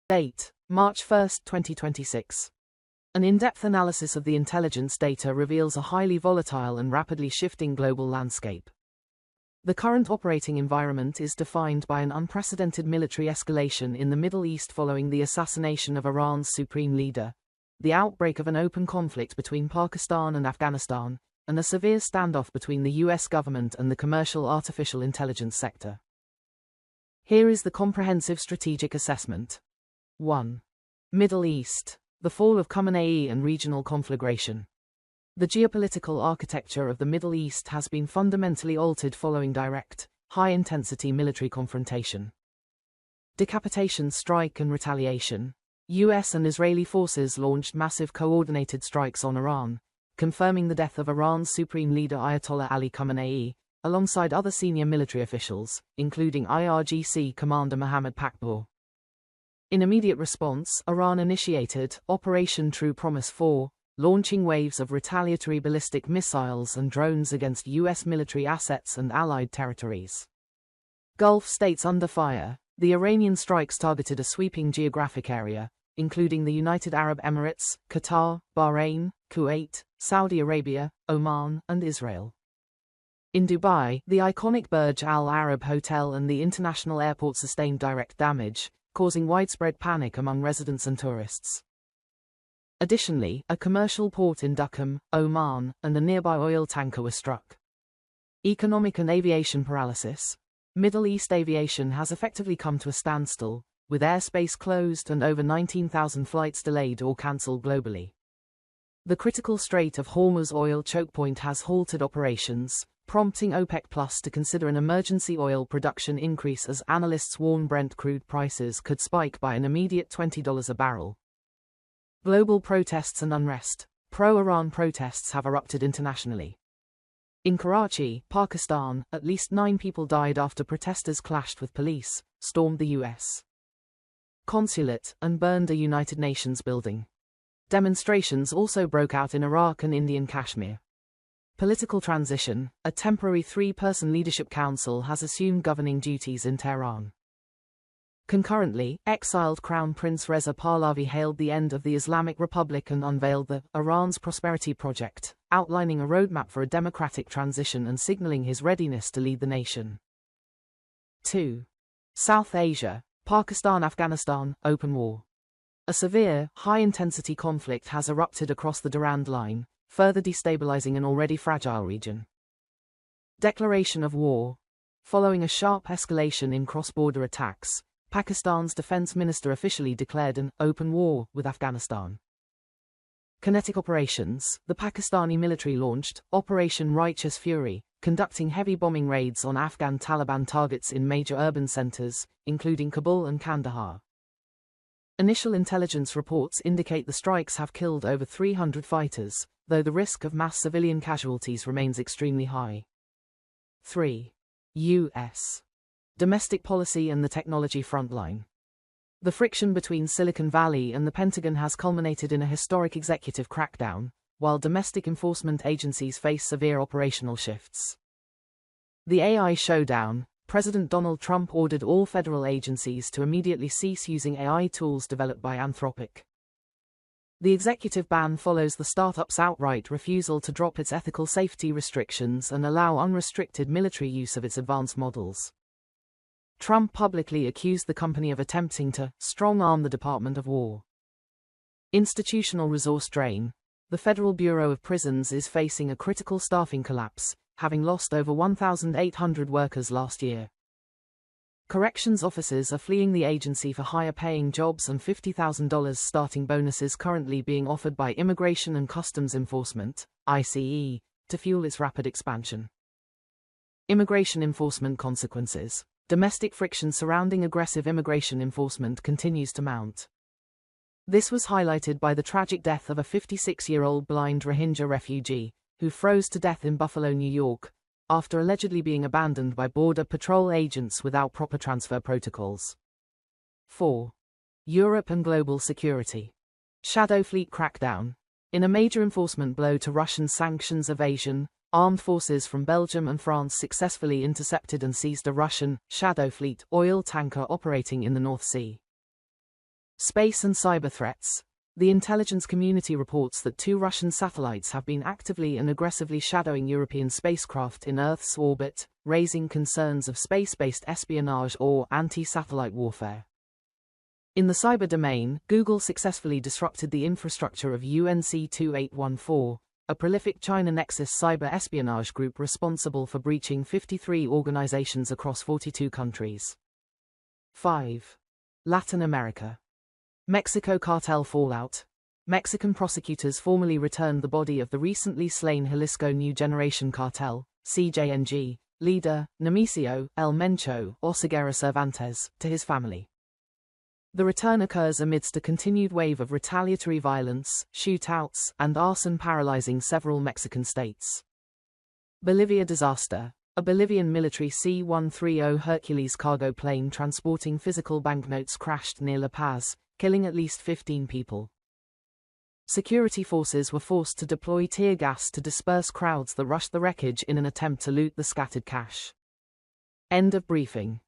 Date: March 1, 2026. An in-depth analysis of the intelligence data reveals a highly volatile and rapidly shifting global landscape. The current operating environment is defined by an unprecedented military escalation in the Middle East following the assassination of Iran's supreme leader, the outbreak of an open conflict between Pakistan and Afghanistan, and a severe standoff between the US government and the commercial artificial intelligence sector. Here is the comprehensive strategic assessment. 1. Middle East. The fall of Khamenei and regional conflagration. The geopolitical architecture of the Middle East has been fundamentally altered following direct, high-intensity military confrontation. Decapitation strike and retaliation. US and Israeli forces launched massive coordinated strikes on Iran, confirming the death of Iran's supreme leader Ayatollah Ali Khamenei, alongside other senior military officials, including IRGC Commander Mohammad Pakpour. In immediate response, Iran initiated Operation True Promise 4, launching waves of retaliatory ballistic missiles and drones against US military assets and allied territories. Gulf states under fire. The Iranian strikes targeted a sweeping geographic area, including the United Arab Emirates, Qatar, Bahrain, Kuwait, Saudi Arabia, Oman, and Israel. In Dubai, the iconic Burj Al Arab Hotel and the international airport sustained direct damage, causing widespread panic among residents and tourists. Additionally, a commercial port in Duqm, Oman, and a nearby oil tanker were struck. Economic and aviation paralysis. Middle East aviation has effectively come to a standstill, with airspace closed and over 19,000 flights delayed or cancelled globally. The critical Strait of Hormuz oil choke point has halted operations, prompting OPEC+ to consider an emergency oil production increase as analysts warn Brent crude prices could spike by an immediate $20 a barrel. Global protests and unrest. Pro-Iran protests have erupted internationally. In Karachi, Pakistan, at least 9 people died after protesters clashed with police, stormed the US consulate, and burned a United Nations building. Demonstrations also broke out in Iraq and Indian Kashmir. Political transition. A temporary 3-person leadership council has assumed governing duties in Tehran. Concurrently, exiled Crown Prince Reza Pahlavi hailed the end of the Islamic Republic and unveiled the Iran's Prosperity Project, outlining a roadmap for a democratic transition and signaling his readiness to lead the nation. 2. South Asia. Pakistan-Afghanistan, open war. A severe, high-intensity conflict has erupted across the Durand Line, further destabilizing an already fragile region. Declaration of war. Following a sharp escalation in cross-border attacks, Pakistan's defense minister officially declared an open war with Afghanistan. Kinetic operations. The Pakistani military launched Operation Righteous Fury, conducting heavy bombing raids on Afghan Taliban targets in major urban centers, including Kabul and Kandahar. Initial intelligence reports indicate the strikes have killed over 300 fighters, though the risk of mass civilian casualties remains extremely high. 3. U.S. Domestic policy and the technology frontline. The friction between Silicon Valley and the Pentagon has culminated in a historic executive crackdown, while domestic enforcement agencies face severe operational shifts. The AI showdown. President Donald Trump ordered all federal agencies to immediately cease using AI tools developed by Anthropic. The executive ban follows the startup's outright refusal to drop its ethical safety restrictions and allow unrestricted military use of its advanced models. Trump publicly accused the company of attempting to strong-arm the Department of War. Institutional resource drain. The Federal Bureau of Prisons is facing a critical staffing collapse, having lost over 1,800 workers last year. Corrections officers are fleeing the agency for higher-paying jobs and $50,000 starting bonuses currently being offered by Immigration and Customs Enforcement, ICE, to fuel its rapid expansion. Immigration enforcement consequences. Domestic friction surrounding aggressive immigration enforcement continues to mount. This was highlighted by the tragic death of a 56-year-old blind Rohingya refugee, who froze to death in Buffalo, New York, after allegedly being abandoned by Border Patrol agents without proper transfer protocols. 4. Europe and global security. Shadow fleet crackdown. In a major enforcement blow to Russian sanctions evasion, armed forces from Belgium and France successfully intercepted and seized a Russian shadow fleet oil tanker operating in the North Sea. Space and cyber threats. The intelligence community reports that 2 Russian satellites have been actively and aggressively shadowing European spacecraft in Earth's orbit, raising concerns of space-based espionage or anti-satellite warfare. In the cyber domain, Google successfully disrupted the infrastructure of UNC2814, a prolific China Nexus cyber espionage group responsible for breaching 53 organizations across 42 countries. 5. Latin America. Mexico cartel fallout. Mexican prosecutors formally returned the body of the recently slain Jalisco New Generation Cartel, CJNG, leader, Nemesio El Mencho Oseguera Cervantes, to his family. The return occurs amidst a continued wave of retaliatory violence, shootouts, and arson paralyzing several Mexican states. Bolivia disaster. A Bolivian military C-130 Hercules cargo plane transporting physical banknotes crashed near La Paz, killing at least 15 people. Security forces were forced to deploy tear gas to disperse crowds that rushed the wreckage in an attempt to loot the scattered cash. End of briefing.